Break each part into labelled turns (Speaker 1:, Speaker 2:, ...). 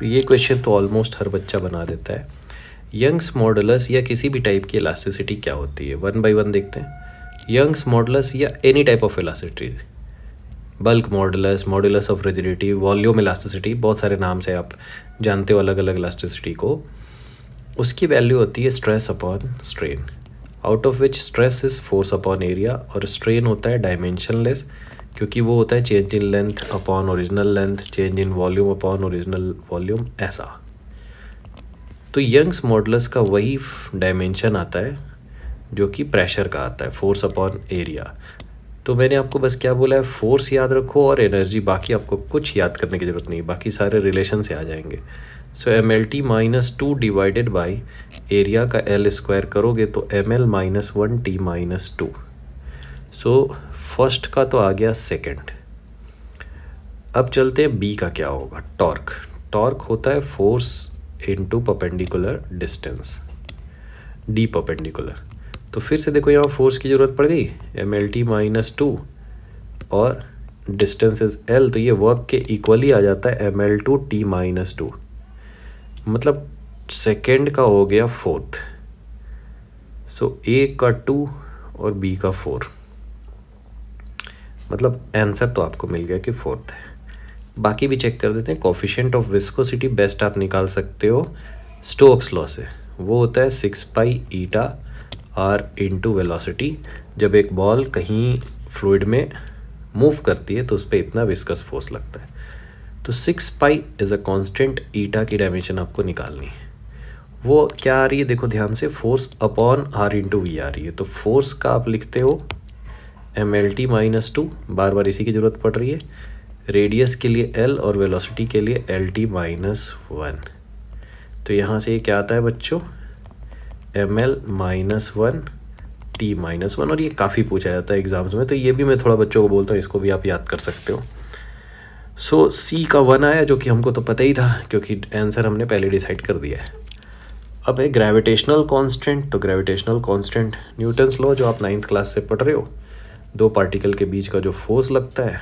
Speaker 1: तो ये क्वेश्चन तो ऑलमोस्ट हर बच्चा बना देता है। यंग्स मॉडुलस या किसी भी टाइप की इलास्टिसिटी क्या होती है, वन बाय वन देखते हैं। यंग्स मॉडुलस या any type of elasticity, bulk modulus, modulus of rigidity, volume elasticity, बहुत सारे नाम से आप जानते हो अलग अलग इलास्टिसिटी को। उसकी वैल्यू होती है stress upon strain, out of which stress is force upon area, और स्ट्रेन होता है डायमेंशनलेस, क्योंकि वो होता है change in length upon original length, change in volume upon original volume, ऐसा। तो यंग्स मॉडुलस का वही डायमेंशन आता है जो कि प्रेशर का आता है, फोर्स अपॉन एरिया। तो मैंने आपको बस क्या बोला है, फोर्स याद रखो और एनर्जी, बाकी आपको कुछ याद करने की ज़रूरत नहीं, बाकी सारे रिलेशन से आ जाएंगे। सो mlt-2 डिवाइडेड बाई एरिया का L स्क्वायर करोगे तो ml-1t-2। सो फर्स्ट का तो आ गया सेकंड। अब चलते हैं बी का क्या होगा, टॉर्क। टॉर्क होता है force into perpendicular distance, D perpendicular. तो फिर से देखो यहाँ फोर्स की ज़रूरत पड़ गई, mlt-2 और डिस्टेंस इज L, तो ये वर्क के इक्वली आ जाता है ml/t-2। मतलब सेकेंड का हो गया फोर्थ। सो ए का 2 और बी का 4, मतलब आंसर तो आपको मिल गया कि फोर्थ है। बाकी भी चेक कर देते हैं। कोफिशिएंट ऑफ विस्कोसिटी बेस्ट आप निकाल सकते हो स्टोक्स लॉ से, वो होता है 6π ईटा आर इंटू वेलोसिटी। जब एक बॉल कहीं फ्लूइड में मूव करती है तो उस पर इतना विस्कस फोर्स लगता है। तो 6π इज़ अ कांस्टेंट, ईटा की डायमेंशन आपको निकालनी है। वो क्या आ रही है देखो ध्यान से, force upon r into v आ रही है। तो फोर्स का आप लिखते हो mlt-2, बार बार इसी की ज़रूरत पड़ रही है। रेडियस के लिए L और वेलोसिटी के लिए lt-1। तो यहाँ से ये क्या आता है बच्चों, ml-1t-1, और ये काफ़ी पूछा जाता है एग्जाम्स में, तो ये भी मैं थोड़ा बच्चों को बोलता हूँ, इसको भी आप याद कर सकते हो। सो सी का 1 आया, जो कि हमको तो पता ही था क्योंकि आंसर हमने पहले डिसाइड कर दिया है। अब है ग्रेविटेशनल कांस्टेंट। तो ग्रेविटेशनल कांस्टेंट न्यूटन्स लॉ जो आप 9th क्लास से पढ़ रहे हो, दो पार्टिकल के बीच का जो फोर्स लगता है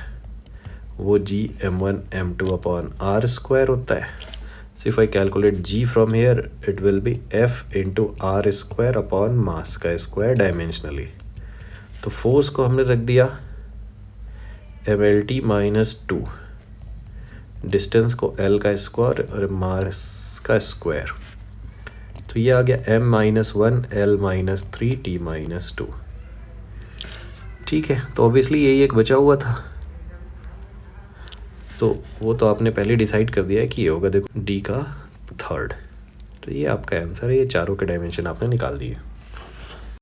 Speaker 1: वो Gm1m2/r² होता है। So if I calculate G from here it will be F into r² upon mass का स्क्वायर डायमेंशनली। तो फोर्स को हमने रख दिया mlt-2, डिस्टेंस को L का स्क्वायर और मास का स्क्वायर, तो ये आ गया m-1 L-3t-2। ठीक है, तो ऑब्वियसली यही एक बचा हुआ था, तो वो तो आपने पहले डिसाइड कर दिया है कि ये होगा देखो डी का 3rd। तो ये आपका आंसर है, ये चारों के डायमेंशन आपने निकाल दिए।